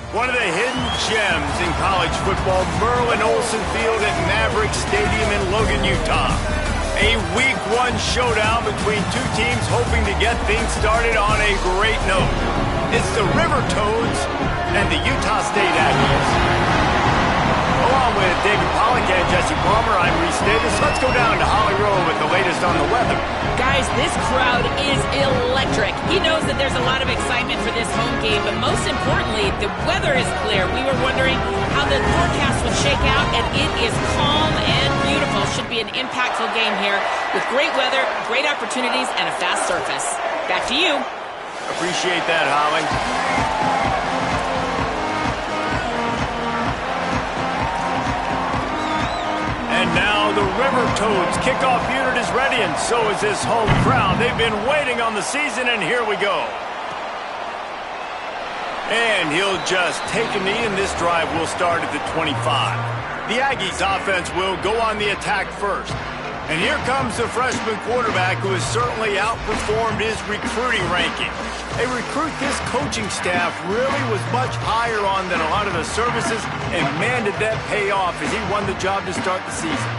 One of the hidden gems in college football, Merlin Olsen Field at Maverick Stadium in Logan, Utah. A Week 1 showdown between two teams hoping to get things started on a great note. It's the River Toads and the Utah State Aggies. Along with David Pollack and Jesse Palmer, I'm Reese Davis. Let's go down to Holly Rowe with the latest on the weather. Guys, this crowd is electric. He knows that there's a lot of excitement for this home game, but most importantly, the weather is clear. We were wondering how the forecast would shake out, and it is calm and beautiful. Should be an impactful game here with great weather, great opportunities, and a fast surface. Back to you. Appreciate that, Holly. And now the River Toads kickoff unit is ready, and so is this home crowd. They've been waiting on the season, and here we go. And he'll just take a knee, and this drive will start at the 25. The Aggies offense will go on the attack first. And here comes the freshman quarterback who has certainly outperformed his recruiting ranking. A recruit this coaching staff really was much higher on than a lot of the services, and man, did that pay off as he won the job to start the season.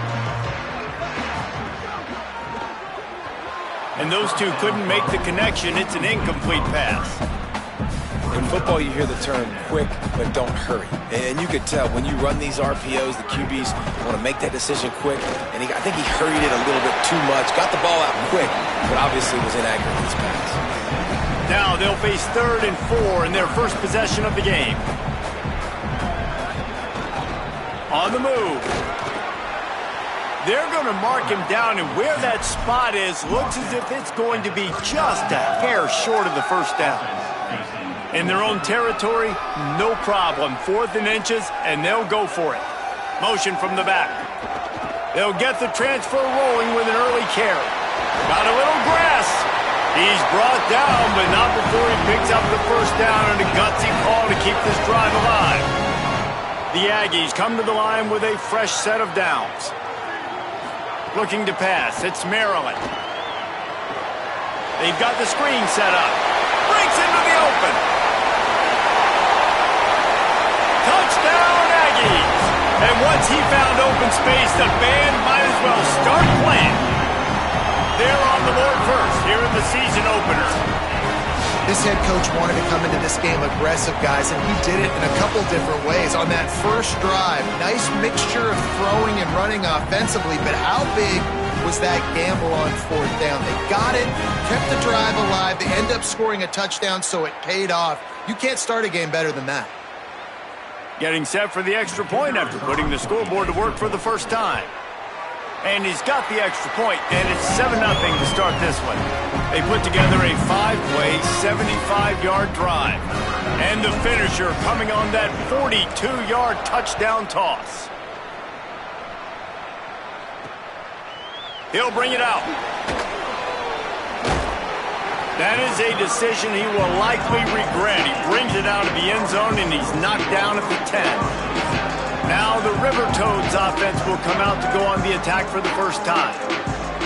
And those two couldn't make the connection. It's an incomplete pass. In football, you hear the term quick, but don't hurry. And you could tell when you run these RPOs, the QBs want to make that decision quick. And I think he hurried it a little bit too much. Got the ball out quick, but obviously was inaccurate in his pass. Now they'll face 3rd and 4 in their first possession of the game. On the move. They're going to mark him down, and where that spot is looks as if it's going to be just a hair short of the first down. In their own territory, no problem. 4th and inches, and they'll go for it. Motion from the back. They'll get the transfer rolling with an early carry. Got a little grass. He's brought down, but not before he picks up the first down and a gutsy call to keep this drive alive. The Aggies come to the line with a fresh set of downs. Looking to pass. It's Maryland. They've got the screen set up. Breaks into the open. Touchdown, Aggies! And once he found open space, the band might as well start playing. They're on the board first here in the season opener. This head coach wanted to come into this game aggressive, guys, and he did it in a couple different ways. On that first drive, nice mixture of throwing and running offensively, but how big was that gamble on 4th down? They got it, kept the drive alive, they end up scoring a touchdown, so it paid off. You can't start a game better than that. Getting set for the extra point after putting the scoreboard to work for the first time. And he's got the extra point, and it's 7-0 to start this one. They put together a 5-play, 75-yard drive. And the finisher coming on that 42-yard touchdown toss. He'll bring it out. That is a decision he will likely regret. He brings it out of the end zone, and he's knocked down at the 10. Now the River Toads offense will come out to go on the attack for the first time.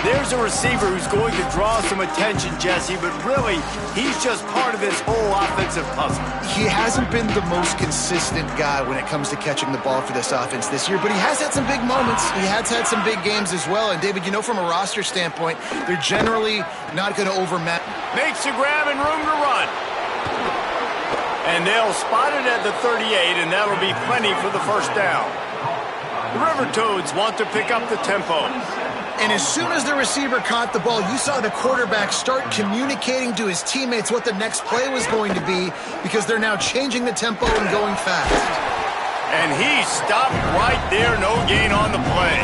There's a receiver who's going to draw some attention, Jesse, but really, he's just part of this whole offensive puzzle. He hasn't been the most consistent guy when it comes to catching the ball for this offense this year, but he has had some big moments. He has had some big games as well. And, David, you know, from a roster standpoint, they're generally not going to overmatch. Makes a grab and room to run. And they'll spot it at the 38, and that'll be plenty for the first down. The River Toads want to pick up the tempo. And as soon as the receiver caught the ball, you saw the quarterback start communicating to his teammates what the next play was going to be, because they're now changing the tempo and going fast. And he stopped right there, no gain on the play.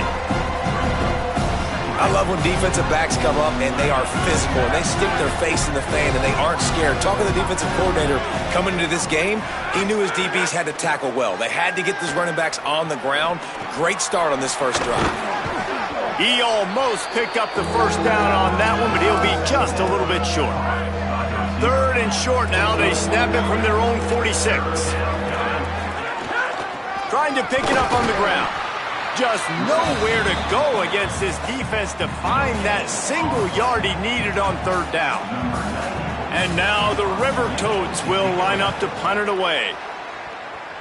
I love when defensive backs come up and they are physical and they stick their face in the fan and they aren't scared. Talking to the defensive coordinator coming into this game, he knew his DBs had to tackle well. They had to get these running backs on the ground. Great start on this first drive. He almost picked up the first down on that one, but he'll be just a little bit short. 3rd and short now. They snap it from their own 46. Trying to pick it up on the ground. Just nowhere to go against this defense to find that single yard he needed on 3rd down. And now the River Toads will line up to punt it away.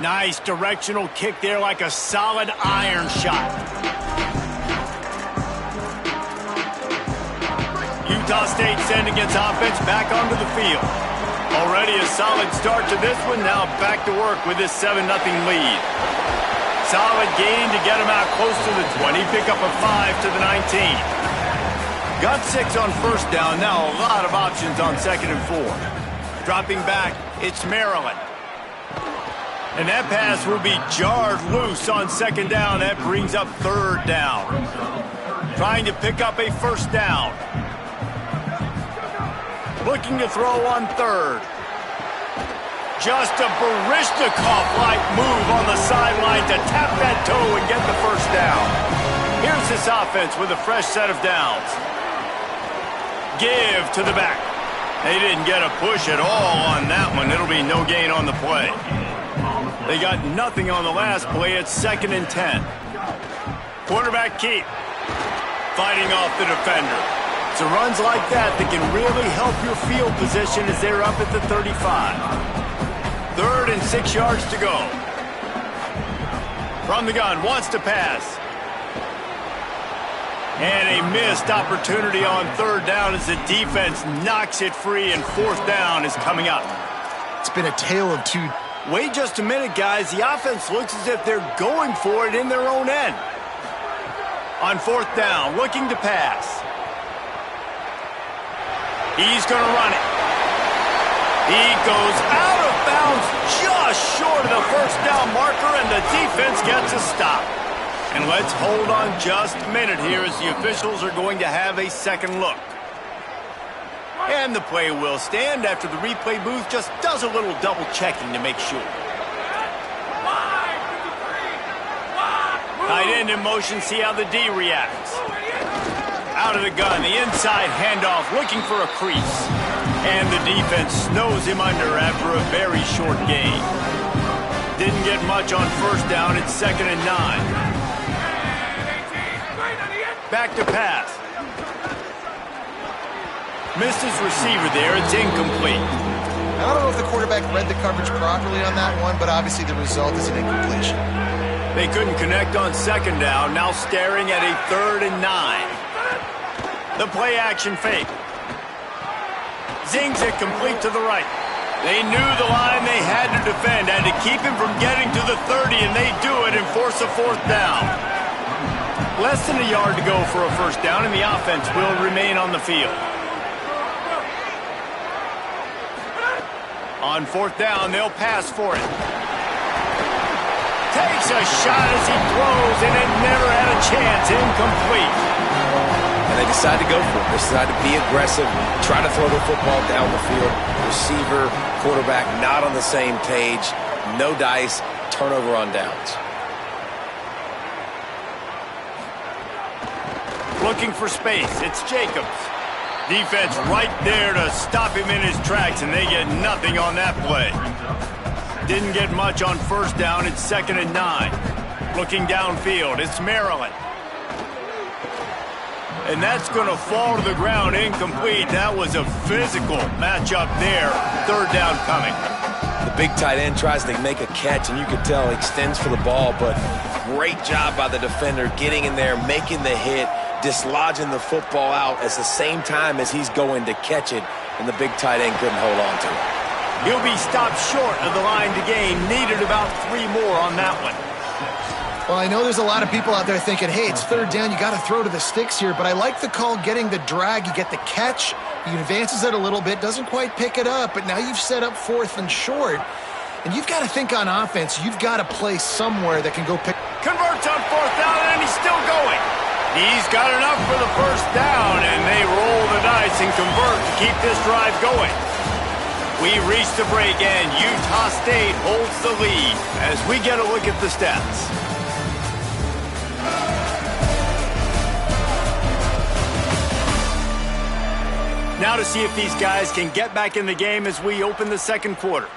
Nice directional kick there like a solid iron shot. Utah State sending its offense back onto the field. Already a solid start to this one. Now back to work with this 7-0 lead. Solid gain to get them out close to the 20. Pick up a 5 to the 19. Got 6 on first down. Now a lot of options on 2nd and 4. Dropping back, it's Maryland. And that pass will be jarred loose on 2nd down. That brings up 3rd down. Trying to pick up a 1st down. Looking to throw on 3rd. Just a Baryshnikov-like move on the sideline to tap that toe and get the 1st down. Here's this offense with a fresh set of downs. Give to the back. They didn't get a push at all on that one. It'll be no gain on the play. They got nothing on the last play. It's 2nd and 10. Quarterback keep. Fighting off the defender. So runs like that can really help your field position as they're up at the 35. 3rd and 6 yards to go. From the gun, wants to pass. And a missed opportunity on 3rd down as the defense knocks it free, and 4th down is coming up. It's been a tale of two. Wait just a minute, guys. The offense looks as if they're going for it in their own end. On 4th down, looking to pass. He's going to run it. He goes out of bounds just short of the 1st down marker, and the defense gets a stop. And let's hold on just a minute here as the officials are going to have a 2nd look. And the play will stand after the replay booth just does a little double checking to make sure. Tight end in motion, see how the D reacts. Out of the gun, the inside handoff, looking for a crease. And the defense snows him under after a very short gain. Didn't get much on 1st down, it's 2nd and 9. Back to pass. Missed his receiver there, it's incomplete. I don't know if the quarterback read the coverage properly on that one, but obviously the result is an incompletion. They couldn't connect on 2nd down, now staring at a 3rd and 9. The play action fake. Zings it complete to the right. They knew the line they had to defend, had to keep him from getting to the 30, and they do it and force a 4th down. Less than a yard to go for a 1st down, and the offense will remain on the field. On 4th down, they'll pass for it. Takes a shot as he throws, and it never had a chance. Incomplete. And they decide to go for it. They decide to be aggressive, try to throw the football down the field. Receiver, quarterback, not on the same page. No dice, turnover on downs. Looking for space, it's Jacobs. Defense right there to stop him in his tracks, and they get nothing on that play. Didn't get much on 1st down, it's 2nd and 9. Looking downfield, it's Maryland. And that's going to fall to the ground incomplete. That was a physical matchup there. 3rd down coming. The big tight end tries to make a catch, and you can tell he extends for the ball, but great job by the defender getting in there, making the hit, dislodging the football out at the same time as he's going to catch it, and the big tight end couldn't hold on to it. He'll be stopped short of the line to gain. Needed about 3 more on that one. Well, I know there's a lot of people out there thinking, hey, it's 3rd down, you got to throw to the sticks here, but I like the call getting the drag. You get the catch, he advances it a little bit, doesn't quite pick it up, but now you've set up 4th and short, and you've got to think on offense, you've got to play somewhere that can go pick. Converts on 4th down, and he's still going. He's got enough for the 1st down, and they roll the dice and convert to keep this drive going. We reach the break, and Utah State holds the lead as we get a look at the stats. Now to see if these guys can get back in the game as we open the 2nd quarter.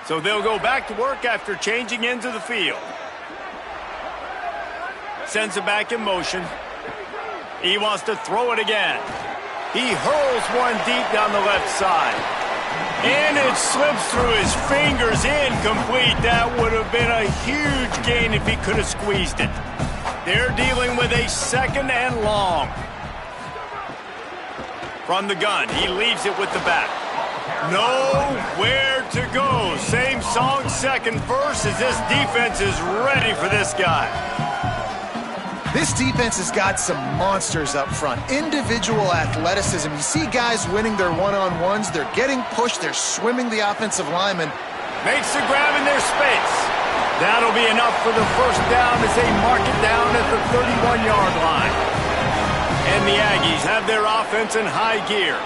So they'll go back to work after changing into the field. Sends it back in motion. He wants to throw it again. He hurls one deep down the left side. And it slips through his fingers, incomplete. That would have been a huge gain if he could have squeezed it. They're dealing with a second and long. From the gun, he leaves it with the back. Nowhere to go. Same song, second verse, as this defense is ready for this guy. This defense has got some monsters up front. Individual athleticism. You see guys winning their one-on-ones. They're getting pushed. They're swimming the offensive lineman. Makes the grab in their space. That'll be enough for the first down as they mark it down at the 31-yard line. And the Aggies have their offense in high gear.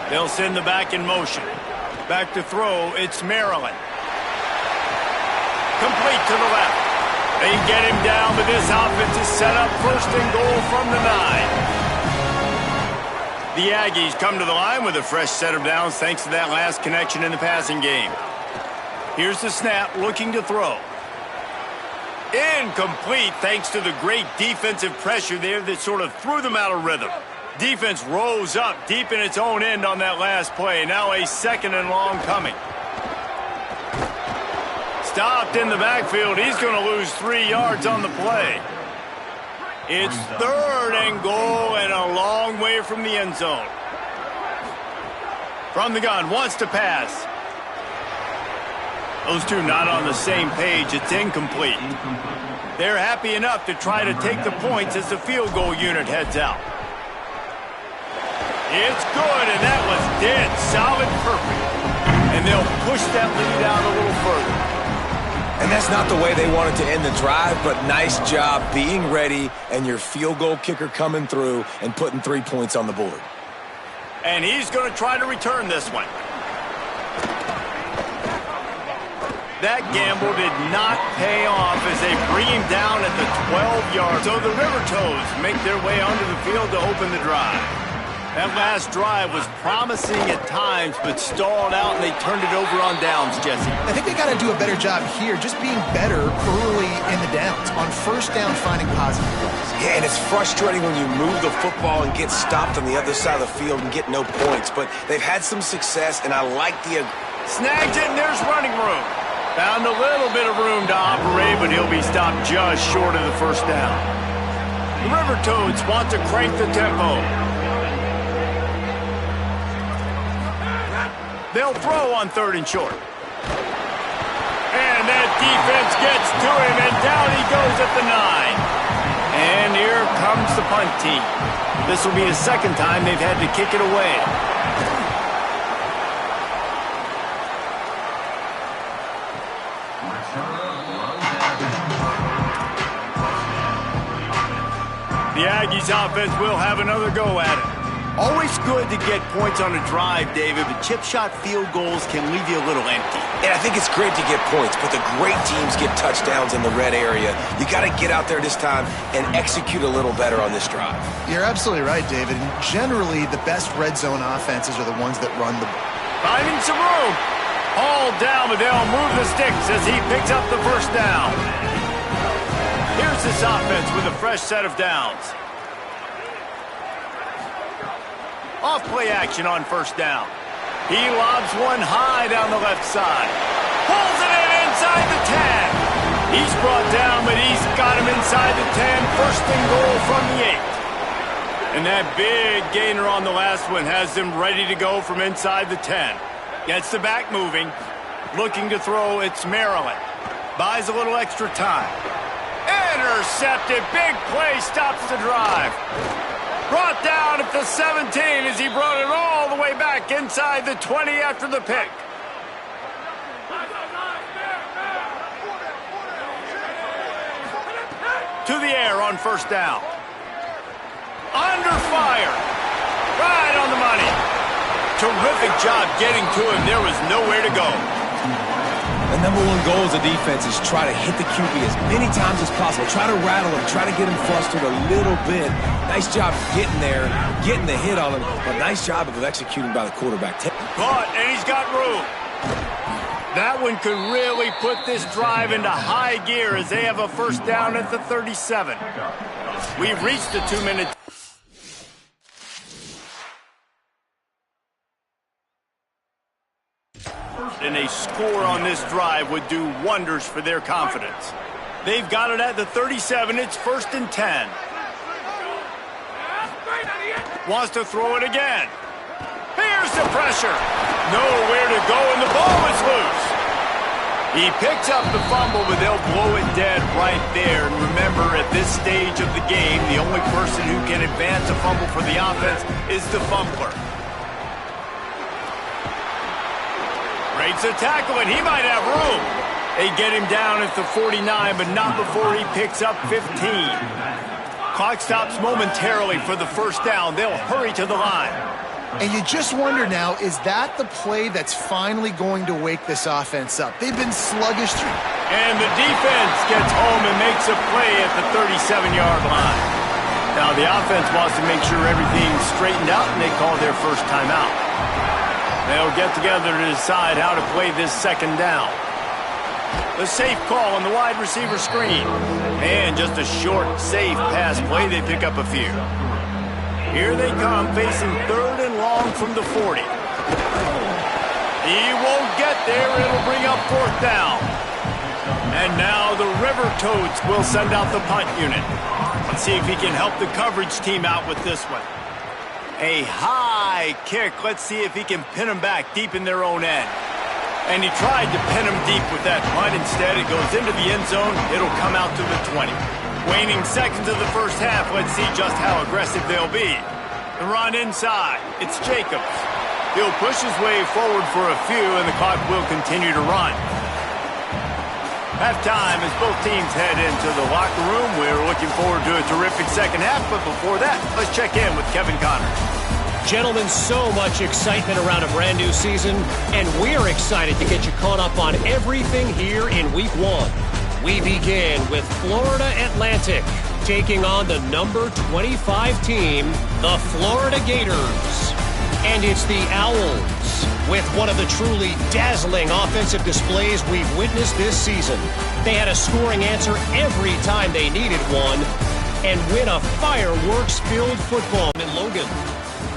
They'll send the back in motion. Back to throw, it's Maryland. Complete to the left. They get him down, but this offense is set up first and goal from the 9. The Aggies come to the line with a fresh set of downs thanks to that last connection in the passing game. Here's the snap, looking to throw. Incomplete thanks to the great defensive pressure there that sort of threw them out of rhythm. Defense rose up deep in its own end on that last play. Now a second and long coming. Stopped in the backfield. He's going to lose 3 yards on the play. It's third and goal and a long way from the end zone. From the gun, wants to pass. Those two not on the same page. It's incomplete. They're happy enough to try to take the points as the field goal unit heads out. It's good, and that was dead solid perfect. And they'll push that lead out a little further. And that's not the way they wanted to end the drive, but nice job being ready and your field goal kicker coming through and putting 3 points on the board. And he's going to try to return this one. That gamble did not pay off as they bring him down at the 12-yard. So the River Toads make their way onto the field to open the drive. That last drive was promising at times, but stalled out, and they turned it over on downs, Jesse. I think they got to do a better job here, just being better early in the downs. On first down, finding positive plays. Yeah, and it's frustrating when you move the football and get stopped on the other side of the field and get no points. But they've had some success, and I like the... Snags it, and there's running room. Found a little bit of room to operate, but he'll be stopped just short of the first down. The River Toads want to crank the tempo. They'll throw on third and short. And that defense gets to him, and down he goes at the 9. And here comes the punt team. This will be the second time they've had to kick it away. The Aggies offense will have another go at it. Always good to get points on a drive, David, but chip shot field goals can leave you a little empty. And I think it's great to get points, but the great teams get touchdowns in the red area. You got to get out there this time and execute a little better on this drive. You're absolutely right, David. And generally, the best red zone offenses are the ones that run the ball. Finding some room. Hauled down, but they'll move the sticks as he picks up the first down. Here's this offense with a fresh set of downs. Off play action on first down. He lobs one high down the left side. Pulls it in inside the 10. He's brought down, but he's got him inside the 10. First and goal from the 8. And that big gainer on the last one has them ready to go from inside the 10. Gets the back moving. Looking to throw, it's Maryland. Buys a little extra time. Intercepted. Big play stops the drive. Brought down at the 17 as he brought it all the way back inside the 20 after the pick. To the air on first down. Under fire. Right on the money. Terrific job getting to him. There was nowhere to go. The number one goal as a defense is try to hit the QB as many times as possible. Try to rattle him, try to get him flustered a little bit. Nice job getting there, getting the hit on him, but nice job of executing by the quarterback. Caught, and he's got room. That one could really put this drive into high gear as they have a first down at the 37. We've reached the 2-minute... And a score on this drive would do wonders for their confidence. They've got it at the 37. It's 1st and 10. Wants to throw it again. Here's the pressure. Nowhere to go, and the ball is loose. He picks up the fumble, but they'll blow it dead right there. And remember, at this stage of the game, the only person who can advance a fumble for the offense is the fumbler. Breaks a tackle, and he might have room. They get him down at the 49, but not before he picks up 15. Clock stops momentarily for the first down. They'll hurry to the line. And you just wonder now, is that the play that's finally going to wake this offense up? They've been sluggish through. And the defense gets home and makes a play at the 37-yard line. Now the offense wants to make sure everything's straightened out, and they call their first timeout. They'll get together to decide how to play this second down. The safe call on the wide receiver screen. And just a short, safe pass play. They pick up a few. Here they come, facing 3rd and long from the 40. He won't get there. It'll bring up 4th down. And now the River Toads will send out the punt unit. Let's see if he can help the coverage team out with this one. A high kick. Let's see if he can pin them back deep in their own end. And he tried to pin them deep with that punt. Instead, it goes into the end zone. It'll come out to the 20. Waning seconds of the first half. Let's see just how aggressive they'll be. The run inside. It's Jacobs. He'll push his way forward for a few, and the clock will continue to run. Halftime as both teams head into the locker room. We're looking forward to a terrific second half, but before that, let's check in with Kevin Connors. Gentlemen, so much excitement around a brand new season, and we're excited to get you caught up on everything here in Week 1. We begin with Florida Atlantic taking on the number 25 team, the Florida Gators. And it's the Owls with one of the truly dazzling offensive displays we've witnessed this season. They had a scoring answer every time they needed one and win a fireworks-filled football in Logan.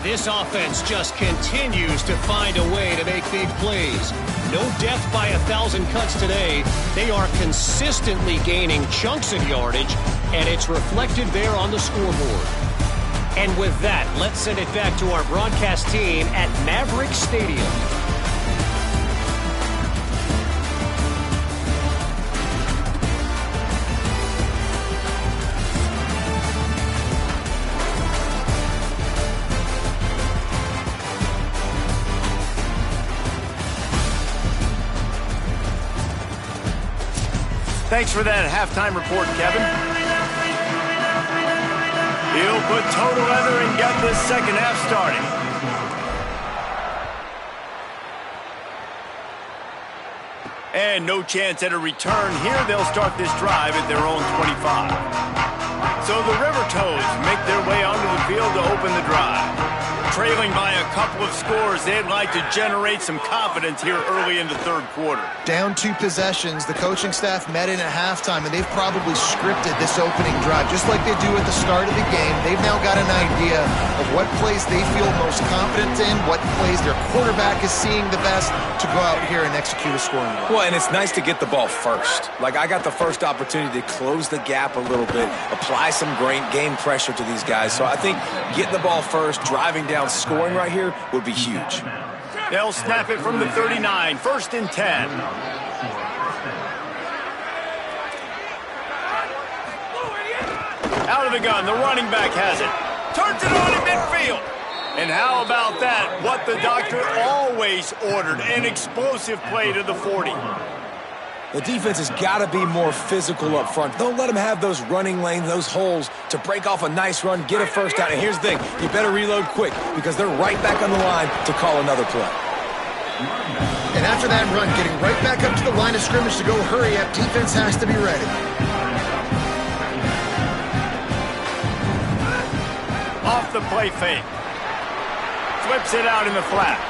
This offense just continues to find a way to make big plays. No death by 1,000 cuts today. They are consistently gaining chunks of yardage, and it's reflected there on the scoreboard. And with that, let's send it back to our broadcast team at Maverick Stadium. Thanks for that halftime report, Kevin. He'll put toe together and get this second half started. And no chance at a return here. They'll start this drive at their own 25. So the River Toads make their way onto the field to open the drive. Trailing by a couple of scores, they'd like to generate some confidence here early in the third quarter. Down 2 possessions, the coaching staff met in at halftime, and they've probably scripted this opening drive, just like they do at the start of the game. They've now got an idea of what plays they feel most confident in, what plays their quarterback is seeing the best to go out here and execute a scoring drive. Well, and it's nice to get the ball first. Like, I got the first opportunity to close the gap a little bit, apply some game pressure to these guys. So I think getting the ball first, driving down, scoring right here would be huge. They'll snap it from the 39, 1st and 10. Out of the gun, the running back has it. Turns it on in midfield. And how about that? What the doctor always ordered, an explosive play to the 40. The defense has got to be more physical up front. Don't let them have those running lanes, those holes to break off a nice run, get a first down. And here's the thing, you better reload quick because they're right back on the line to call another play. And after that run, getting right back up to the line of scrimmage to go hurry up, defense has to be ready. Off the play fake. Flips it out in the flat.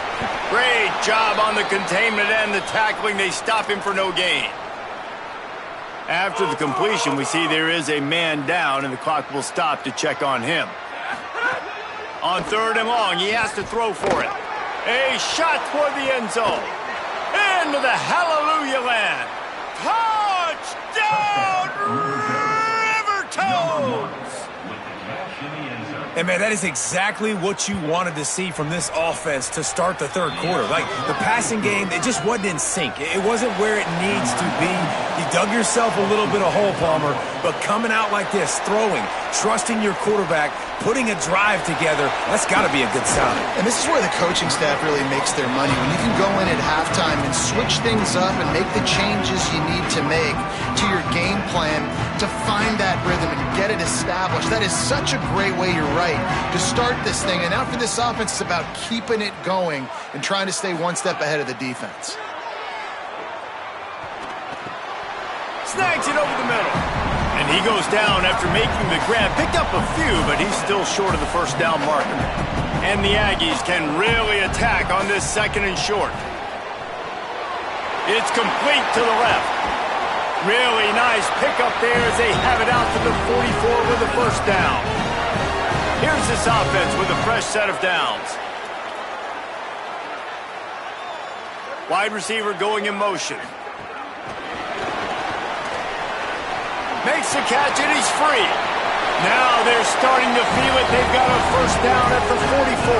Great job on the containment and the tackling. They stop him for no gain. After the completion, we see there is a man down, and the clock will stop to check on him. On 3rd and long, he has to throw for it. A shot toward the end zone. into the hallelujah land. Touchdown, River Toads! And, man, that is exactly what you wanted to see from this offense to start the third quarter. Like, the passing game, it just wasn't in sync. It wasn't where it needs to be. You dug yourself a little bit of hole, Palmer, but coming out like this, throwing, trusting your quarterback, putting a drive together, that's got to be a good sign. And this is where the coaching staff really makes their money. When you can go in at halftime and switch things up and make the changes you need to make to your game plan to find that rhythm and get it established. That is such a great way, you're right, to start this thing. And now for this offense, it's about keeping it going and trying to stay one step ahead of the defense. Snags it over the middle. And he goes down after making the grab. Picked up a few, but he's still short of the first down marker. And the Aggies can really attack on this second and short. It's complete to the left. Really nice pickup there as they have it out to the 44 with the first down. Here's this offense with a fresh set of downs. Wide receiver going in motion. Makes the catch and he's free. Now they're starting to feel it. They've got a first down at the 44.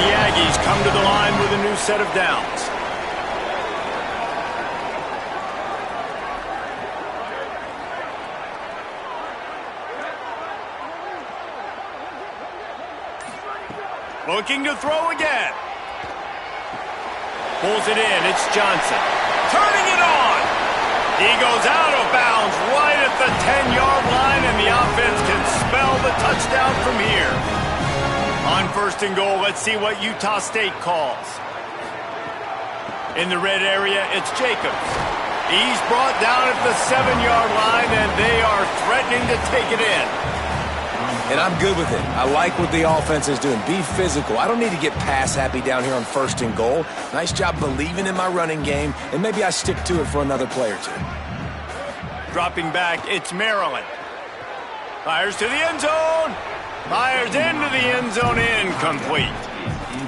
The Aggies come to the line with a new set of downs. Looking to throw again. Pulls it in. It's Johnson. Turning it on. He goes out of bounds right at the 10-yard line, and the offense can spell the touchdown from here. On first and goal, let's see what Utah State calls. In the red area, it's Jacobs. He's brought down at the 7-yard line, and they are threatening to take it in. And I'm good with it. I like what the offense is doing. Be physical. I don't need to get pass happy down here on first and goal. Nice job believing in my running game, and maybe I stick to it for another play or two. Dropping back, it's Maryland. Fires to the end zone. Fires into the end zone, incomplete.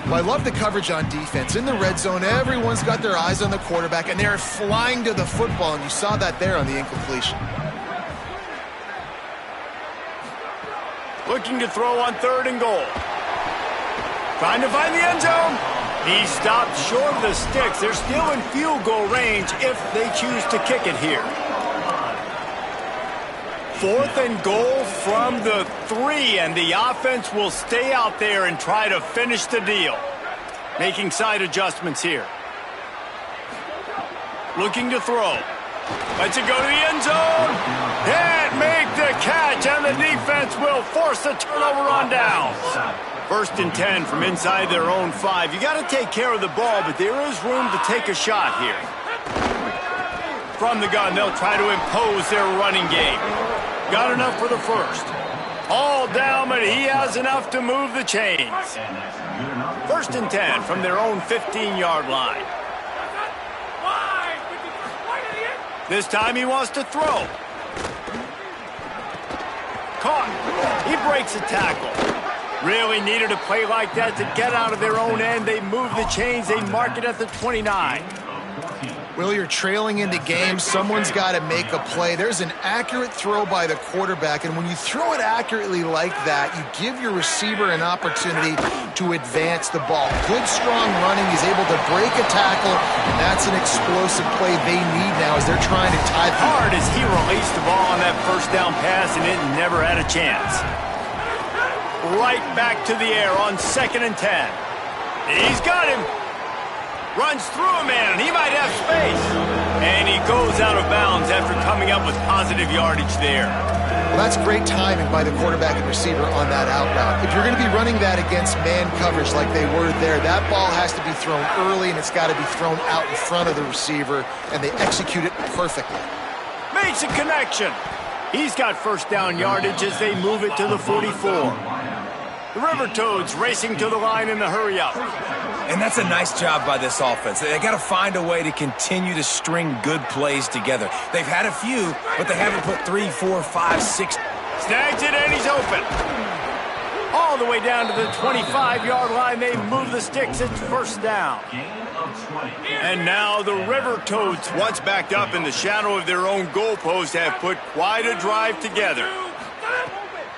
Well, I love the coverage on defense. In the red zone, everyone's got their eyes on the quarterback, and they're flying to the football, and you saw that there on the incompletion. Looking to throw on third and goal. Trying to find the end zone. He stopped short of the sticks. They're still in field goal range if they choose to kick it here. Fourth and goal from the 3, and the offense will stay out there and try to finish the deal. Making side adjustments here. Looking to throw. Lets it go to the end zone. Can't make the catch, and the defense will force a turnover on downs. First and 10 from inside their own 5. You got to take care of the ball, but there is room to take a shot here. From the gun, they'll try to impose their running game. Got enough for the first. All down, but he has enough to move the chains. First and 10 from their own 15-yard line. This time he wants to throw. Caught. He breaks a tackle. Really needed a play like that to get out of their own end. They move the chains. They mark it at the 29. Will, you're trailing into games. Someone's got to make a play. There's an accurate throw by the quarterback, and when you throw it accurately like that, you give your receiver an opportunity to advance the ball. Good, strong running. He's able to break a tackle, and that's an explosive play they need now as they're trying to tie. Hard as he released the ball on that first down pass, and it never had a chance. Right back to the air on second and 10. He's got him. Runs through a man, and he might have space. And he goes out of bounds after coming up with positive yardage there. Well, that's great timing by the quarterback and receiver on that out route. If you're going to be running that against man coverage like they were there, that ball has to be thrown early, and it's got to be thrown out in front of the receiver, and they execute it perfectly. Makes a connection. He's got first down yardage as they move it to the 44. The River Toads racing to the line in the hurry-up. And that's a nice job by this offense. They got to find a way to continue to string good plays together. They've had a few, but they haven't put 3, 4, 5, 6. Snags it, and he's open. All the way down to the 25-yard line. They move the sticks. It's first down. And now the River Toads, once backed up in the shadow of their own goalpost, have put quite a drive together.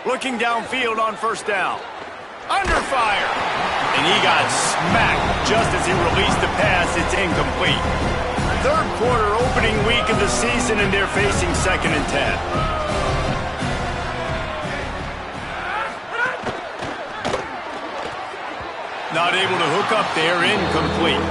Looking downfield on first down. Under fire. And he got smacked just as he released the pass. It's incomplete. Third quarter opening week of the season, and they're facing 2nd and 10. Not able to hook up there, incomplete.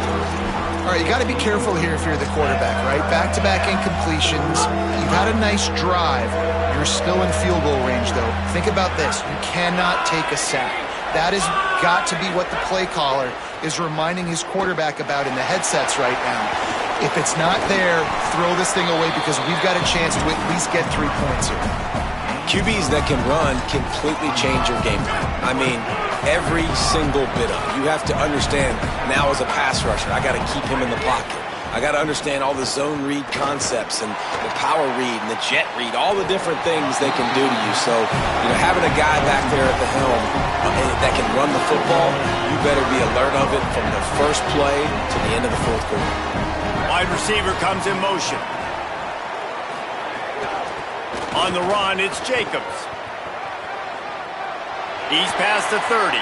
All right, you got to be careful here if you're the quarterback, right? Back-to-back incompletions. You've had a nice drive. You're still in field goal range, though. Think about this. You cannot take a sack. That has got to be what the play caller is reminding his quarterback about in the headsets right now. If it's not there, throw this thing away because we've got a chance to at least get 3 points here. QBs that can run completely change your game plan. I mean, every single bit of it. You have to understand now as a pass rusher, I got to keep him in the pocket. I got to understand all the zone read concepts and the power read and the jet read, all the different things they can do to you. So, having a guy back there at the helm that can run the football, you better be alert of it from the first play to the end of the fourth quarter. Wide receiver comes in motion. On the run, it's Jacobs. He's past the 30.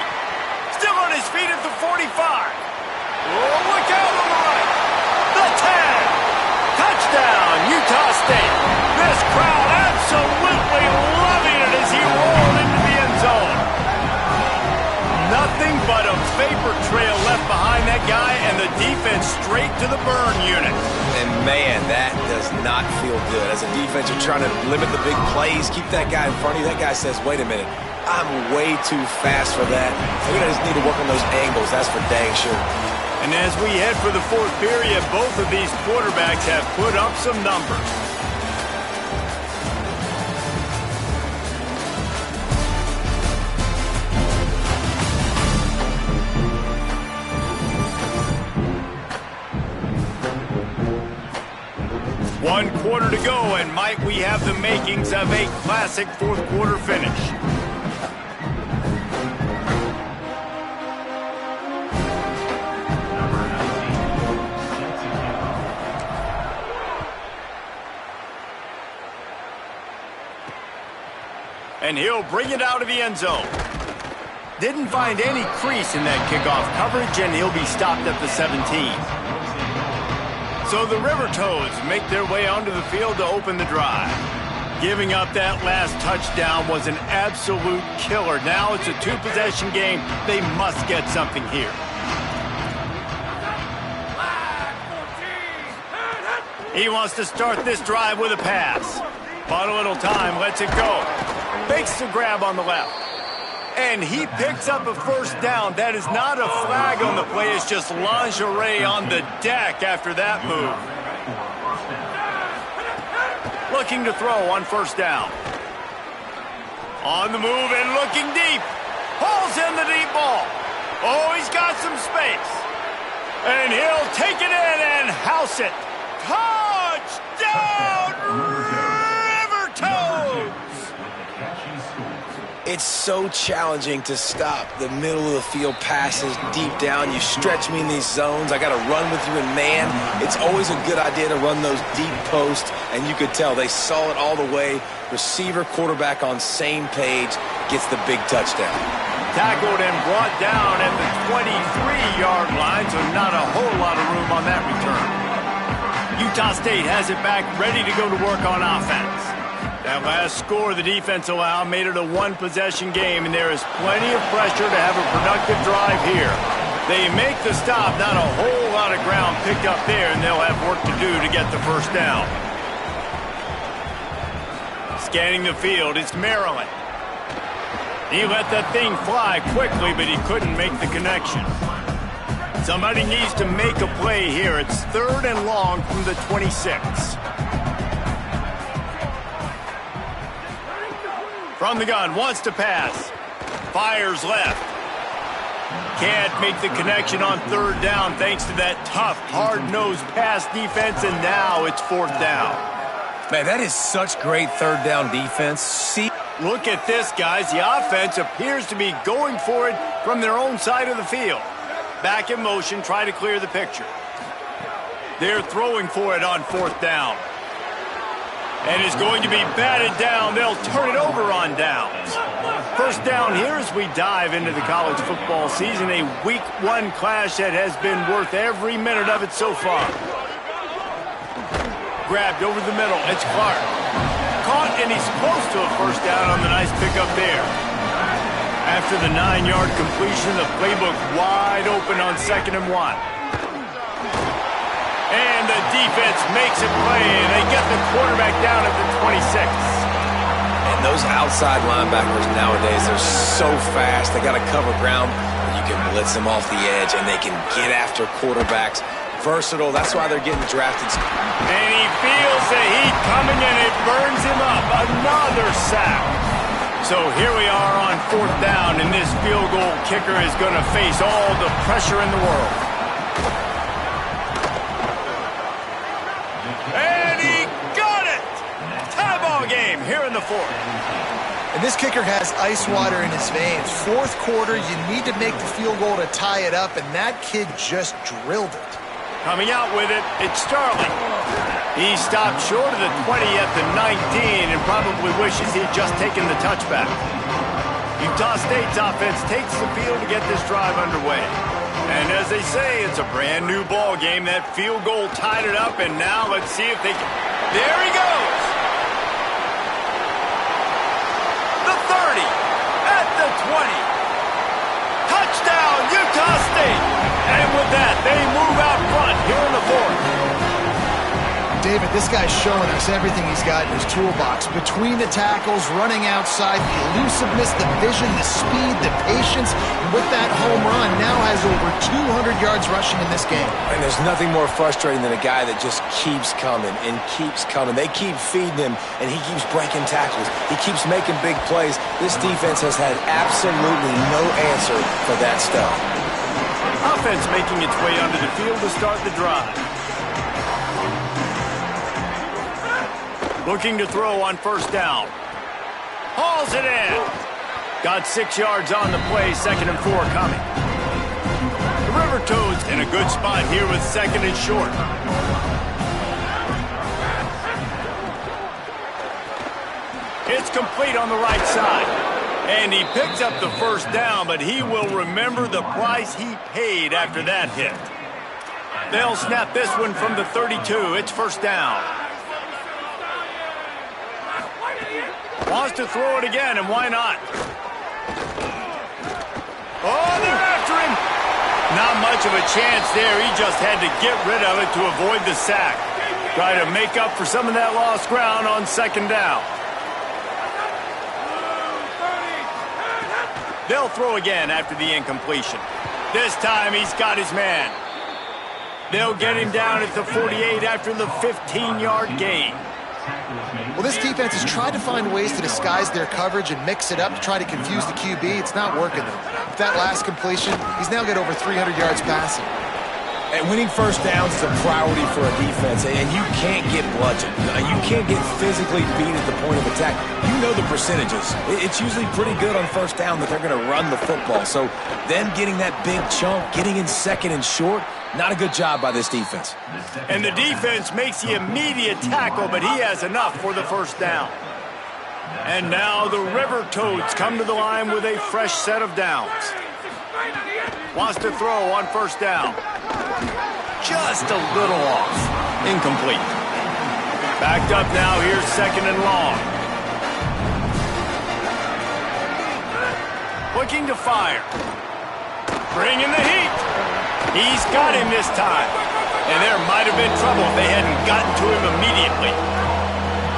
Still on his feet at the 45. Oh, look out on the right. The 10. Touchdown, Utah State. This crowd absolutely loving it as he rolled into the end zone. Nothing but a vapor trail left behind that guy, and the defense straight to the burn unit. And, man, that does not feel good. As a defense, you're trying to limit the big plays, keep that guy in front of you. That guy says, wait a minute, I'm way too fast for that. Maybe I just need to work on those angles. That's for dang sure. And as we head for the fourth period, both of these quarterbacks have put up some numbers. One quarter to go, and might we have the makings of a classic fourth quarter finish. And he'll bring it out of the end zone. Didn't find any crease in that kickoff coverage, and he'll be stopped at the 17. So the River Toads make their way onto the field to open the drive. Giving up that last touchdown was an absolute killer. Now it's a two-possession game. They must get something here. He wants to start this drive with a pass. Bought a little time, lets it go. Makes the grab on the left. And he picks up a first down. That is not a flag on the play. It's just lingerie on the deck after that move. Looking to throw on first down. On the move and looking deep. Hauls in the deep ball. Oh, he's got some space. And he'll take it in and house it. Touchdown, River Toads! It's so challenging to stop the middle of the field passes deep down. You stretch me in these zones. I got to run with you in man. It's always a good idea to run those deep posts, and you could tell they saw it all the way. Receiver, quarterback on same page, gets the big touchdown. Tackled and brought down at the 23-yard line, so not a whole lot of room on that return. Utah State has it back, ready to go to work on offense. That last score the defense allowed made it a one-possession game, and there is plenty of pressure to have a productive drive here. They make the stop, not a whole lot of ground picked up there, and they'll have work to do to get the first down. Scanning the field, it's Maryland. He let that thing fly quickly, but he couldn't make the connection. Somebody needs to make a play here. It's 3rd and long from the 26. From the gun, wants to pass. Fires left. Can't make the connection on 3rd down thanks to that tough, hard-nosed pass defense, and now it's 4th down. Man, that is such great 3rd down defense. See Look at this, guys. The offense appears to be going for it from their own side of the field. Back in motion, try to clear the picture. They're throwing for it on 4th down. And it's going to be batted down. They'll turn it over on downs. First down here as we dive into the college football season. A week 1 clash that has been worth every minute of it so far. Grabbed over the middle. It's Clark. Caught, and he's close to a first down on the nice pickup there. After the 9-yard completion, the playbook wide open on 2nd and 1. And the defense makes it play, and they get the quarterback down at the 26. And those outside linebackers nowadays, they're so fast. They got to cover ground, but you can blitz them off the edge, and they can get after quarterbacks. Versatile, that's why they're getting drafted. And he feels the heat coming, and it burns him up. Another sack. So here we are on 4th down, and this field goal kicker is going to face all the pressure in the world. And he got it! Tie ball game here in the 4th. And this kicker has ice water in his veins. 4th quarter, you need to make the field goal to tie it up, and that kid just drilled it. Coming out with it, it's Starling. He stopped short of the 20 at the 19 and probably wishes he'd just taken the touchback. Utah State's offense takes the field to get this drive underway. And as they say, it's a brand new ball game. That field goal tied it up, and now let's see if they can. There he goes! The 30 at the 20. Touchdown, Utah State! And with that, they move out front here in the 4th. David, this guy's showing us everything he's got in his toolbox. Between the tackles, running outside, the elusiveness, the vision, the speed, the patience. And with that home run, now has over 200 yards rushing in this game. And there's nothing more frustrating than a guy that just keeps coming and keeps coming. They keep feeding him, and he keeps breaking tackles. He keeps making big plays. This defense has had absolutely no answer for that stuff. Offense making its way onto the field to start the drive. Looking to throw on 1st down. Hauls it in. Got 6 yards on the play, 2nd and 4 coming. The River Toads in a good spot here with 2nd and short. It's complete on the right side. And he picks up the 1st down, but he will remember the price he paid after that hit. They'll snap this one from the 32. It's 1st down. Wants to throw it again, and why not? Oh, they're after him. Not much of a chance there. He just had to get rid of it to avoid the sack. Try to make up for some of that lost ground on 2nd down. They'll throw again after the incompletion. This time he's got his man. They'll get him down at the 48 after the 15-yard gain. Well, this defense has tried to find ways to disguise their coverage and mix it up to try to confuse the QB. It's not working, though. With that last completion, he's now got over 300 yards passing. And winning 1st downs is a priority for a defense, and you can't get bludgeoned. You can't get physically beat at the point of attack. You know the percentages. It's usually pretty good on 1st down that they're going to run the football. So them getting that big chunk, getting in 2nd and short, not a good job by this defense. And the defense makes the immediate tackle, but he has enough for the 1st down. And now the River Toads come to the line with a fresh set of downs. Wants to throw on 1st down. Just a little off. Incomplete. Backed up now. Here's 2nd and long. Looking to fire. Bringing the heat. He's got him this time. And there might have been trouble if they hadn't gotten to him immediately.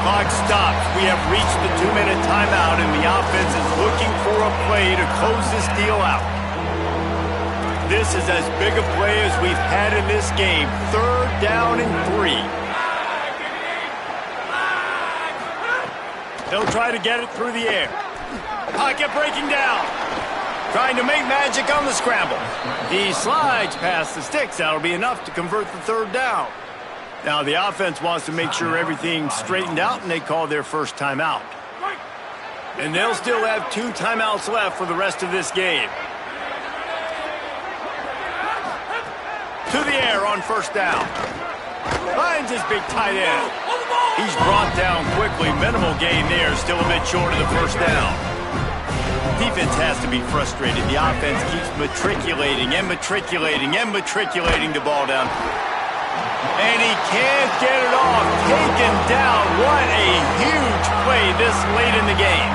Clock stops. We have reached the 2-minute timeout, and the offense is looking for a play to close this deal out. This is as big a play as we've had in this game. 3rd down and 3. They'll try to get it through the air. Pocket breaking down. Trying to make magic on the scramble. He slides past the sticks. That'll be enough to convert the 3rd down. Now the offense wants to make sure everything's straightened out, and they call their first timeout. And they'll still have 2 timeouts left for the rest of this game. To the air on first down. Finds his big tight end. He's brought down quickly. Minimal gain there. Still a bit short of the first down. Defense has to be frustrated. The offense keeps matriculating and matriculating and matriculating the ball down. And he can't get it off. Taken down. What a huge play this late in the game.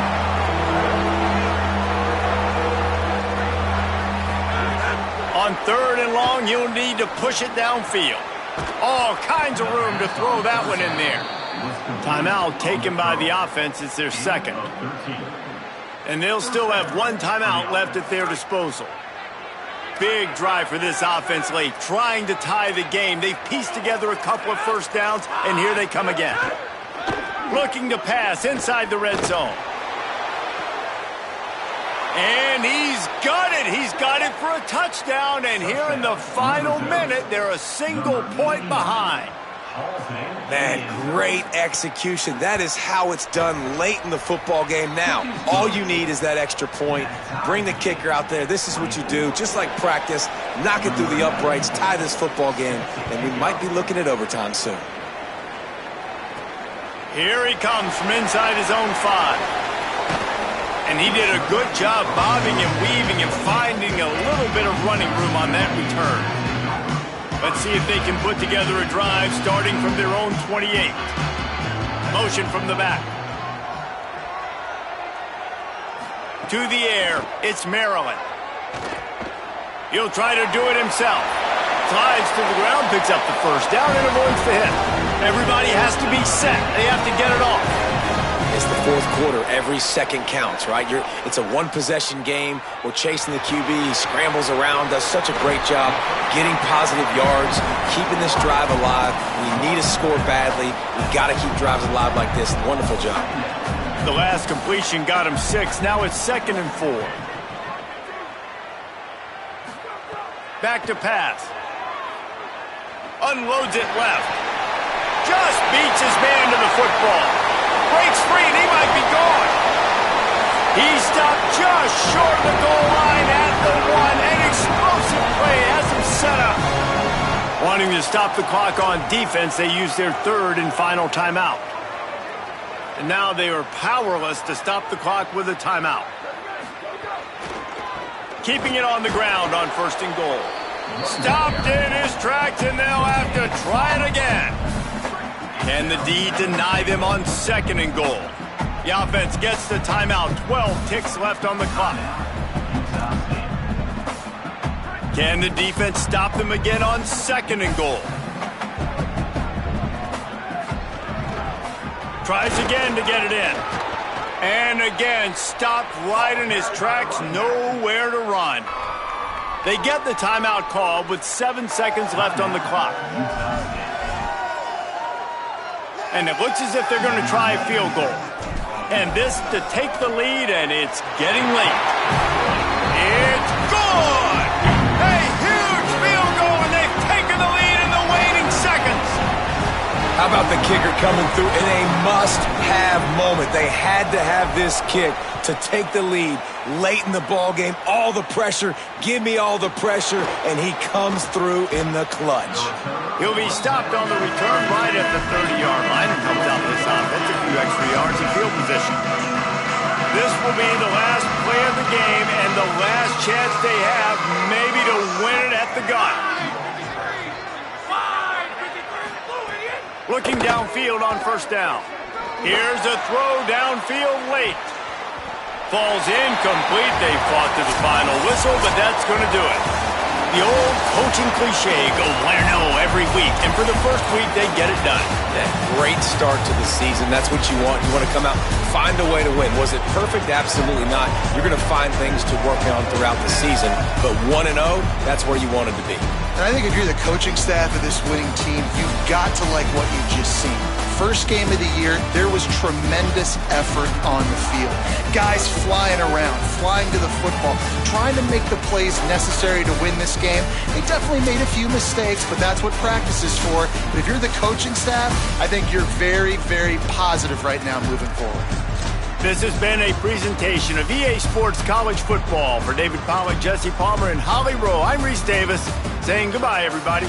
On 3rd and long, you'll need to push it downfield. All kinds of room to throw that one in there. Timeout taken by the offense. It's their second. And they'll still have 1 timeout left at their disposal. Big drive for this offense late, trying to tie the game. They've pieced together a couple of first downs, and here they come again. Looking to pass inside the red zone. And he's got it. He's got it for a touchdown. And here in the final minute, they're a single point behind. Man, great execution. That is how it's done late in the football game. Now, all you need is that extra point. Bring the kicker out there. This is what you do. Just like practice, knock it through the uprights, tie this football game, and we might be looking at overtime soon. Here he comes from inside his own 5. And he did a good job bobbing and weaving and finding a little bit of running room on that return. Let's see if they can put together a drive starting from their own 28. Motion from the back. To the air, it's Maryland. He'll try to do it himself. Slides to the ground, picks up the first down, and avoids the hit. Everybody has to be set. They have to get it off. It's the 4th quarter. Every second counts, right? It's a 1-possession game. We're chasing the QB. He scrambles around, does such a great job getting positive yards, keeping this drive alive. We need to score badly. We've got to keep drives alive like this. Wonderful job. The last completion got him 6. Now it's 2nd and 4. Back to pass. Unloads it left. Just beats his man to the football. Breaks free, and he might be gone. He stopped just short of the goal line at the 1. An explosive play has him set up. Wanting to stop the clock on defense, they use their 3rd and final timeout. And now they are powerless to stop the clock with a timeout. Keeping it on the ground on 1st and goal. Stopped in his tracks, and they'll have to try it again. Can the D deny them on 2nd and goal? The offense gets the timeout. 12 ticks left on the clock. Can the defense stop them again on 2nd and goal? Tries again to get it in. And again, stopped right in his tracks. Nowhere to run. They get the timeout called with 7 seconds left on the clock. And it looks as if they're going to try a field goal. And this to take the lead, and it's getting late. It's good! A huge field goal, and they've taken the lead in the waning seconds. How about the kicker coming through in a must-have moment? They had to have this kick to take the lead late in the ball game. All the pressure, give me all the pressure, and he comes through in the clutch. He'll be stopped on the return right at the 30-yard line and comes out this offense a few extra yards in field position. This will be the last play of the game and the last chance they have maybe to win it at the gun. Looking downfield on 1st down. Here's a throw downfield late. Falls incomplete. They fought to the final whistle, but that's going to do it. The old coaching cliche, go 1-0 every week. And for the first week, they get it done. That great start to the season. That's what you want. You want to come out, find a way to win. Was it perfect? Absolutely not. You're going to find things to work on throughout the season. But 1-0, that's where you wanted to be. And I think if you're the coaching staff of this winning team, you've got to like what you've just seen. First game of the year, there was tremendous effort on the field. Guys flying around, flying to the football, trying to make the plays necessary to win this game. They definitely made a few mistakes, but that's what practice is for. But if you're the coaching staff, I think you're very, very positive right now moving forward. This has been a presentation of EA Sports College Football. For David Pollack, Jesse Palmer, and Holly Rowe, I'm Reese Davis, saying goodbye, everybody.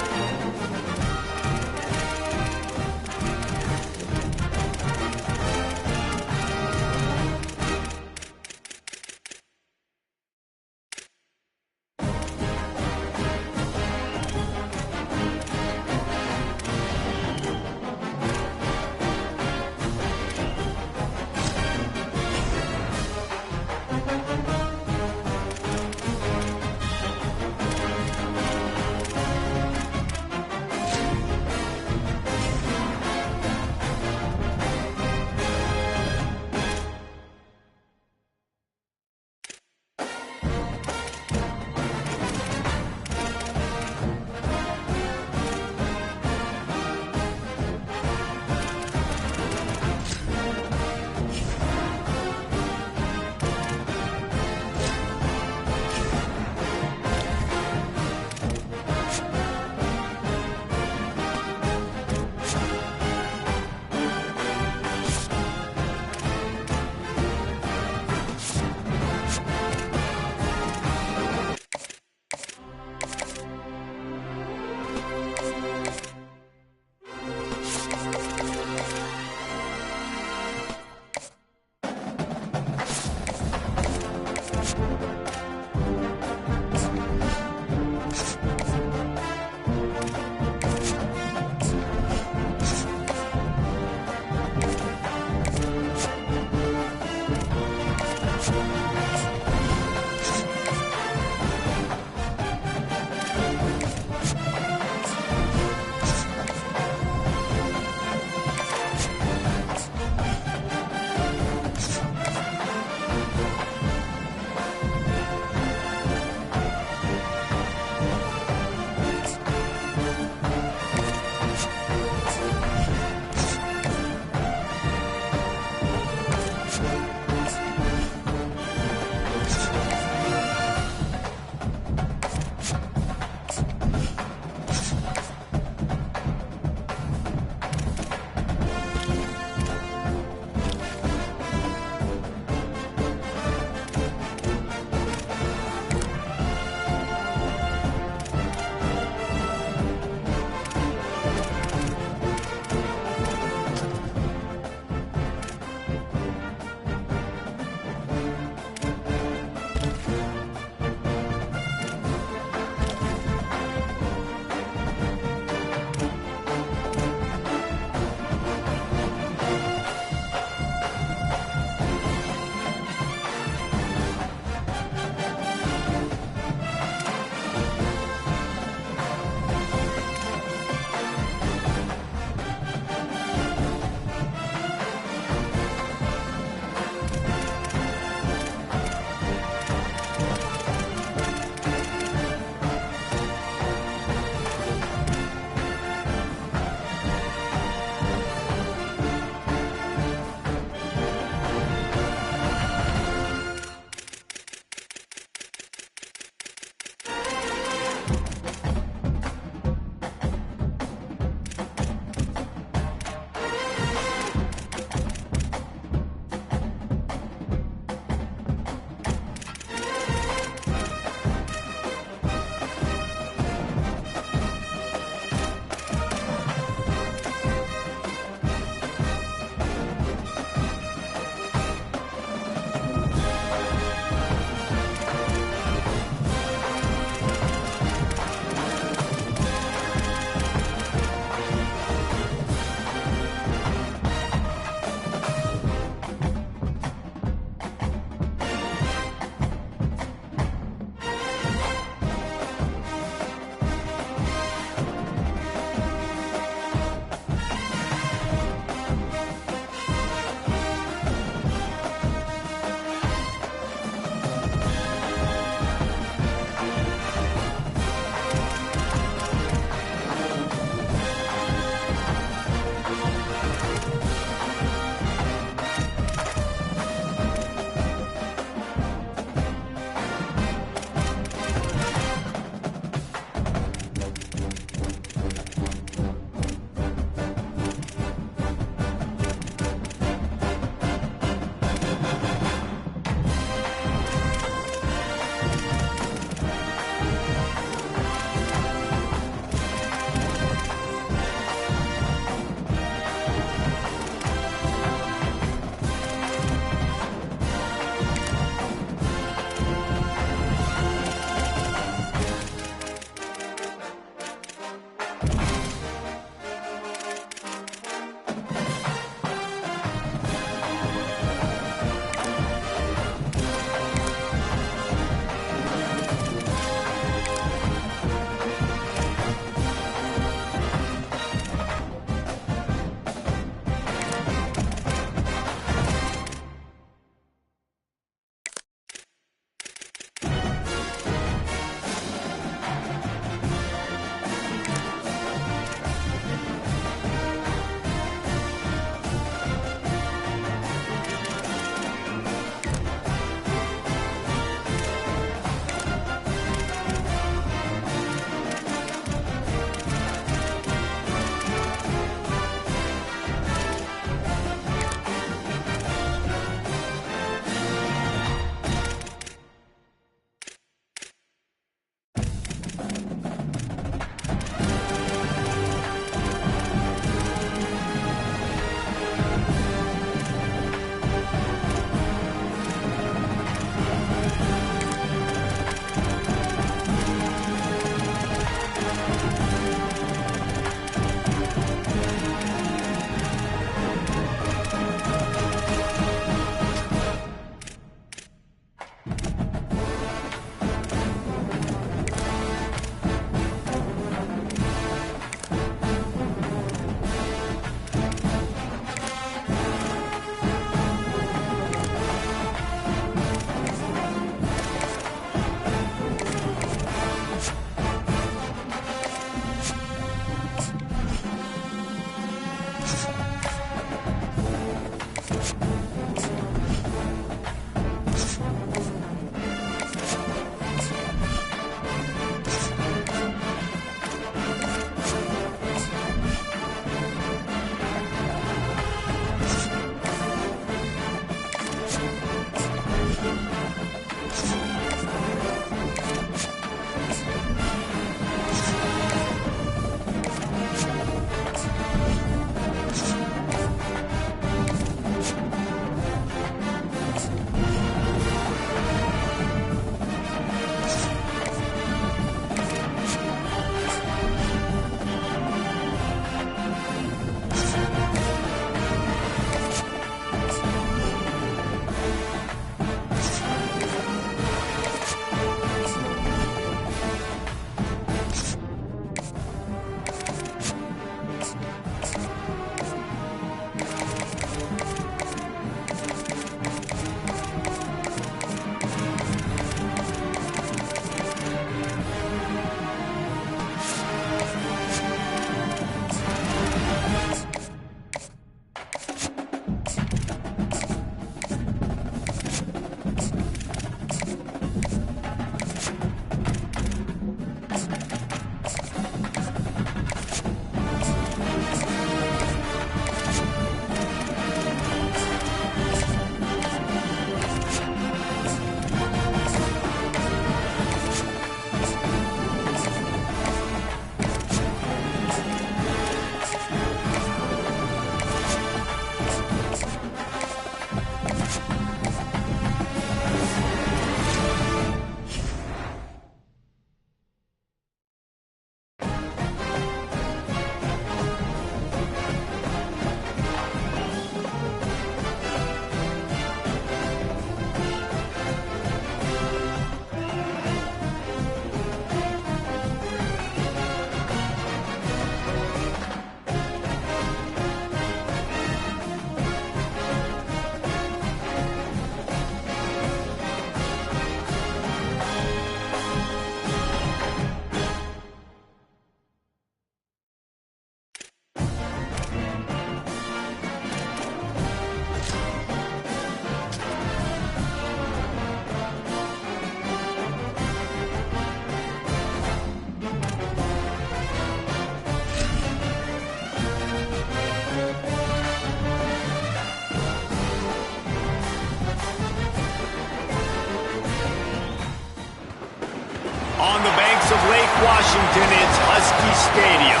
Washington, it's Husky Stadium.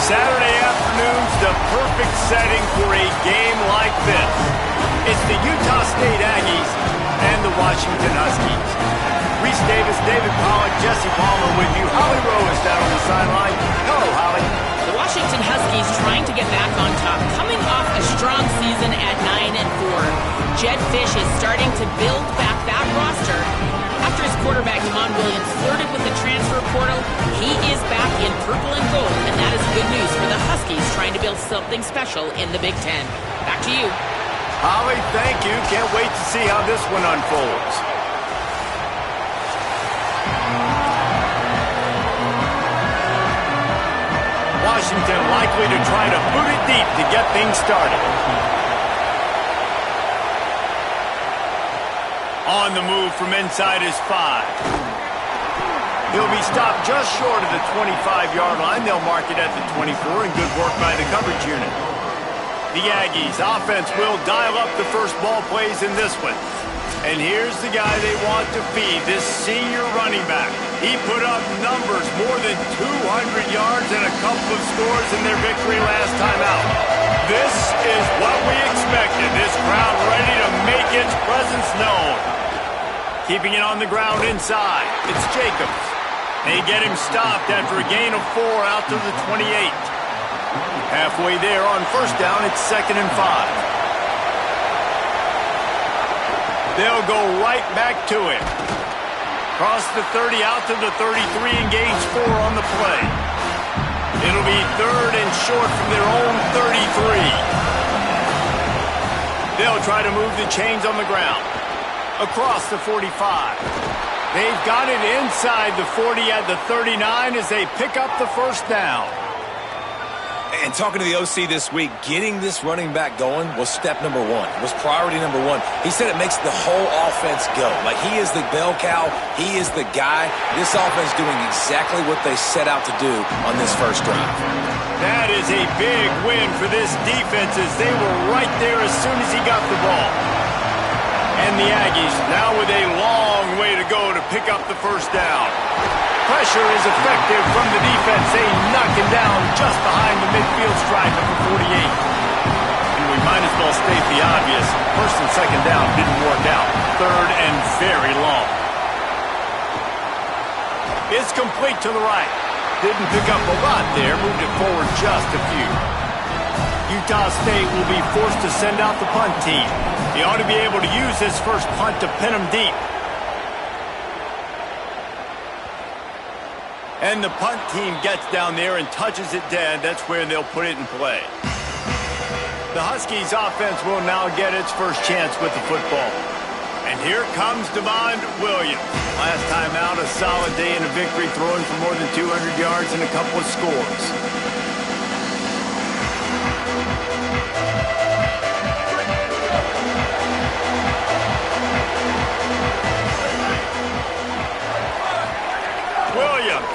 Saturday afternoon's the perfect setting for a game like this. It's the Utah State Aggies and the Washington Huskies. Reese Davis, David Pollack, Jesse Palmer with you. Holly Rowe is down on the sideline. Hello, Holly. The Washington Huskies trying to get back on top, coming off a strong season at 9-4. Jed Fish is starting to build back that roster. After his quarterback, Demond Williams, flirted with the transfer portal, he is back in purple and gold, and that is good news for the Huskies trying to build something special in the Big Ten. Back to you. Holly, thank you. Can't wait to see how this one unfolds. Washington likely to try to boot it deep to get things started. On the move from inside his 5. He'll be stopped just short of the 25-yard line. They'll mark it at the 24, and good work by the coverage unit. The Aggies offense will dial up the first ball plays in this one. And here's the guy they want to feed, this senior running back. He put up numbers, more than 200 yards and a couple of scores in their victory last time out. This is what we expected, this crowd ready to make its presence known. Keeping it on the ground inside, it's Jacobs. They get him stopped after a gain of 4 out to the 28. Halfway there on first down, it's 2nd and 5. They'll go right back to him. Cross the 30 out to the 33 and gains 4 on the play. It'll be 3rd and short from their own 33. They'll try to move the chains on the ground. Across the 45. They've got it inside the 40 at the 39 as they pick up the first down. And talking to the OC this week, getting this running back going was step number 1. Was priority number 1. He said it makes the whole offense go. Like, he is the bell cow. He is the guy. This offense doing exactly what they set out to do on this first drive. That is a big win for this defense as they were right there as soon as he got the ball. And the Aggies now with a long way to go to pick up the first down. Pressure is effective from the defense. They knock him down just behind the midfield stripe of the 48. And we might as well state the obvious. First and second down didn't work out. 3rd and very long. It's complete to the right. Didn't pick up a lot there. Moved it forward just a few. Utah State will be forced to send out the punt team. He ought to be able to use his first punt to pin him deep. And the punt team gets down there and touches it dead. That's where they'll put it in play. The Huskies offense will now get its first chance with the football. And here comes Demond Williams. Last time out, a solid day in a victory, throwing for more than 200 yards and a couple of scores. Williams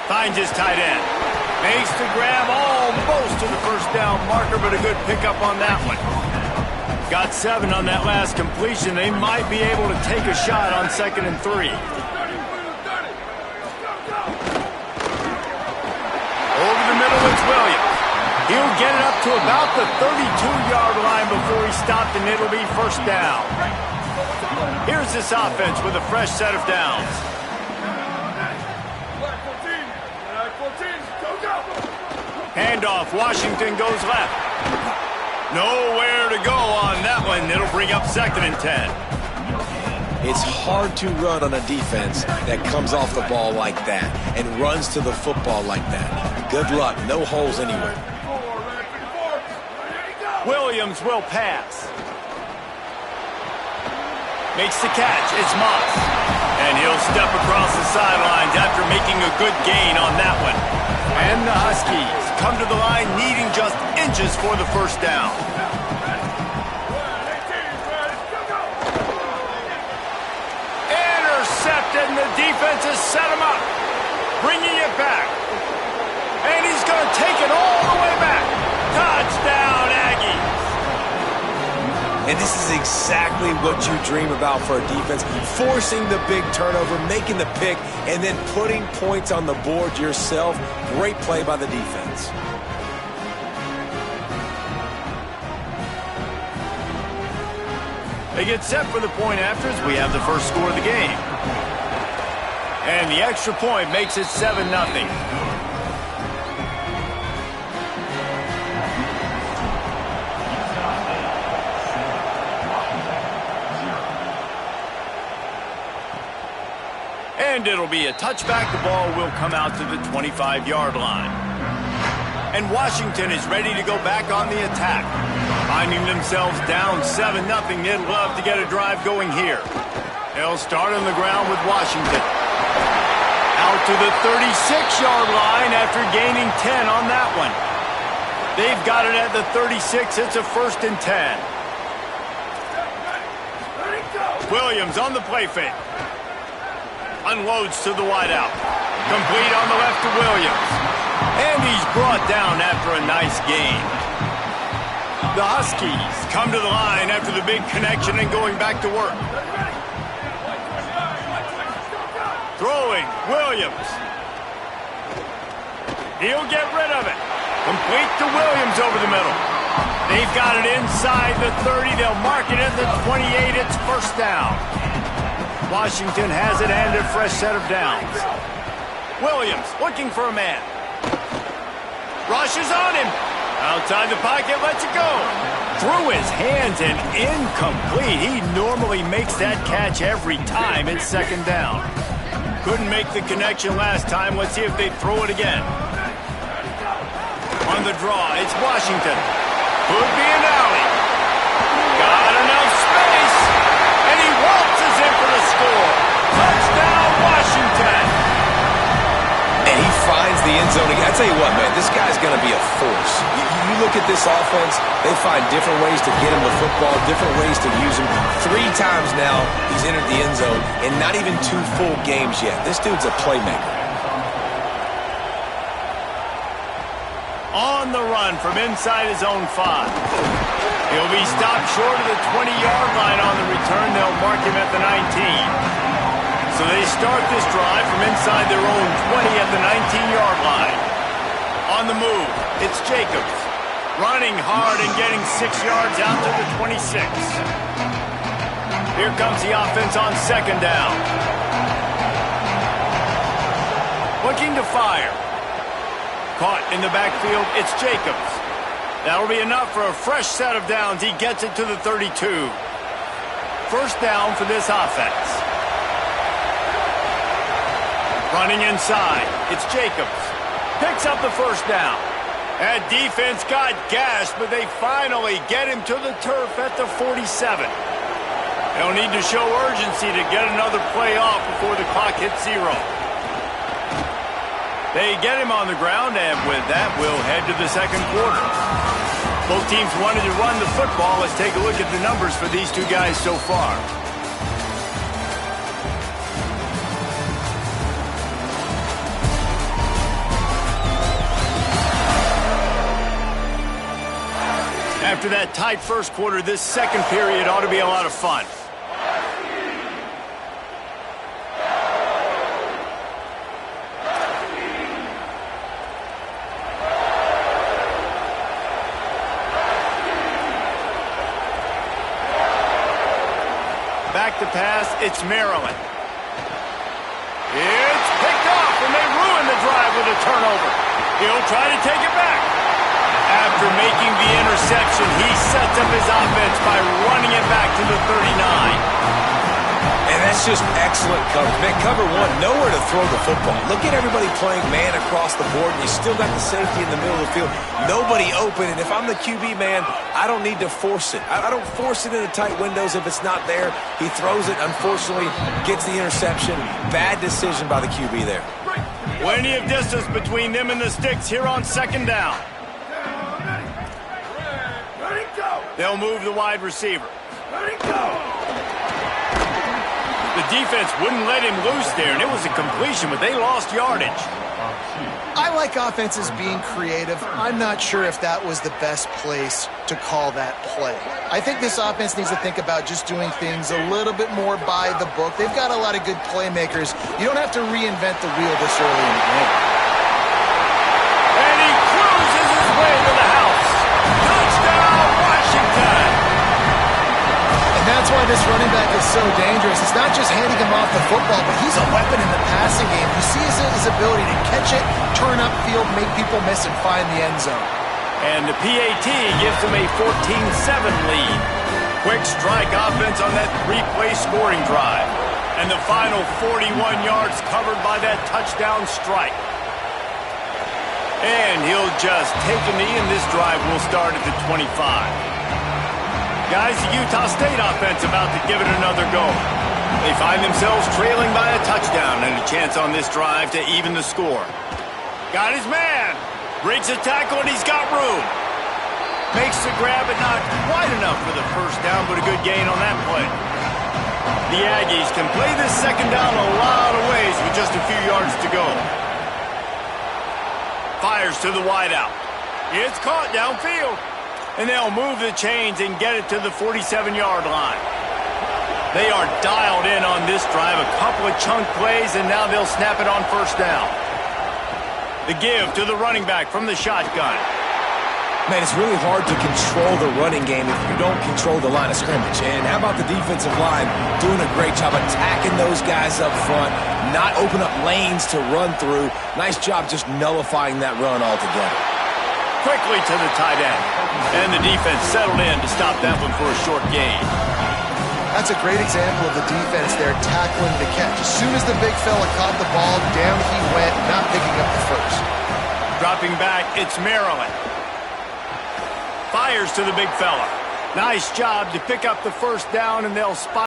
finds his tight end. Makes the grab almost to the first down marker, but a good pickup on that one. Got 7 on that last completion. They might be able to take a shot on 2nd and 3. Over the middle, it's Williams. He'll get it up to about the 32-yard line before he stopped, and it'll be first down. Here's this offense with a fresh set of downs. Handoff, Washington goes left. Nowhere to go on that one. It'll bring up 2nd and 10. It's hard to run on a defense that comes off the ball like that and runs to the football like that. Good luck. No holes anywhere. Williams will pass. Makes the catch. It's Moss. And he'll step across the sidelines after making a good gain on that one. And the Huskies come to the line needing just inches for the first down. Intercepted, and the defense has set him up. Bringing it back. And he's going to take it all the way back. Touchdown, Aggies. And this is exactly what you dream about for a defense, forcing the big turnover, making the pick, and then putting points on the board yourself. Great play by the defense. They get set for the point afters. We have the first score of the game. And the extra point makes it 7-0. And it'll be a touchback. The ball will come out to the 25-yard line. And Washington is ready to go back on the attack. Finding themselves down 7-0, they'd love to get a drive going here. They'll start on the ground with Washington. Out to the 36-yard line after gaining 10 on that one. They've got it at the 36. It's a 1st and 10. Williams on the play fake. Unloads to the wideout. Complete on the left to Williams. And he's brought down after a nice gain. The Huskies come to the line after the big connection and going back to work. Throwing, Williams. He'll get rid of it. Complete to Williams over the middle. They've got it inside the 30. They'll mark it at the 28. It's 1st down. Washington has it and a fresh set of downs. Williams looking for a man. Rushes on him. Outside the pocket, lets it go. Through his hands and incomplete. He normally makes that catch every time. It's 2nd down. Couldn't make the connection last time. Let's see if they throw it again. On the draw, it's Washington. Could be an alley. Got enough space. And he waltzes in for the score. Touchdown, Washington. And he finds the end zone again. I tell you what, man, this guy's going to be a force. You look at this offense, they find different ways to get him the football, different ways to use him. 3 times now he's entered the end zone, and not even 2 full games yet. This dude's a playmaker. On the run from inside his own 5. He'll be stopped short of the 20-yard line on the return. They'll mark him at the 19. So they start this drive from inside their own 20 at the 19-yard line. On the move, it's Jacobs. Running hard and getting 6 yards out to the 26. Here comes the offense on 2nd down. Looking to fire. Caught in the backfield, it's Jacobs. That'll be enough for a fresh set of downs. He gets it to the 32. 1st down for this offense. Running inside, it's Jacobs. Picks up the 1st down. That defense got gashed, but they finally get him to the turf at the 47. They'll need to show urgency to get another play off before the clock hits 0. They get him on the ground, and with that, we'll head to the 2nd quarter. Both teams wanted to run the football. Let's take a look at the numbers for these 2 guys so far. After that tight 1st quarter, this 2nd period ought to be a lot of fun. Back to pass, it's Maryland. It's picked off, and they ruin the drive with a turnover. He'll try to take it back. After making the interception, he sets up his offense by running it back to the 39. And that's just excellent coverage. Man, cover 1, nowhere to throw the football. Look at everybody playing man across the board, and you still got the safety in the middle of the field. Nobody open, and if I'm the QB, man, I don't need to force it. I don't force it into tight windows if it's not there. He throws it, unfortunately, gets the interception. Bad decision by the QB there. Plenty of distance between them and the sticks here on 2nd down. They'll move the wide receiver. The defense wouldn't let him loose there, and it was a completion, but they lost yardage. I like offenses being creative. I'm not sure if that was the best place to call that play. I think this offense needs to think about just doing things a little bit more by the book. They've got a lot of good playmakers. You don't have to reinvent the wheel this early in the game. And he cruises his way to the house. Touchdown, Washington! And that's why this running back is so dangerous. It's not just handing him off the football, but he's a weapon in the passing game. You see his ability to catch it, turn upfield, make people miss, and find the end zone. And the PAT gives them a 14-7 lead. Quick strike offense on that three-play scoring drive. And the final 41 yards covered by that touchdown strike. And he'll just take a knee, and this drive will start at the 25. Guys, the Utah State offense about to give it another go. They find themselves trailing by a touchdown and a chance on this drive to even the score. Got his man. Breaks the tackle, and he's got room. Makes the grab, but not quite enough for the first down, but a good gain on that play. The Aggies can play this second down a lot of ways with just a few yards to go. Fires to the wideout. It's caught downfield. And they'll move the chains and get it to the 47-yard line. They are dialed in on this drive. A couple of chunk plays, and now they'll snap it on first down. The give to the running back from the shotgun. Man, it's really hard to control the running game if you don't control the line of scrimmage. And how about the defensive line doing a great job attacking those guys up front, not open up lanes to run through. Nice job just nullifying that run altogether. Quickly to the tight end. And the defense settled in to stop that one for a short gain. That's a great example of the defense there tackling the catch. As soon as the big fella caught the ball, down he went, not picking up the first. Dropping back, it's Maryland. Fires to the big fella. Nice job to pick up the first down, and they'll spot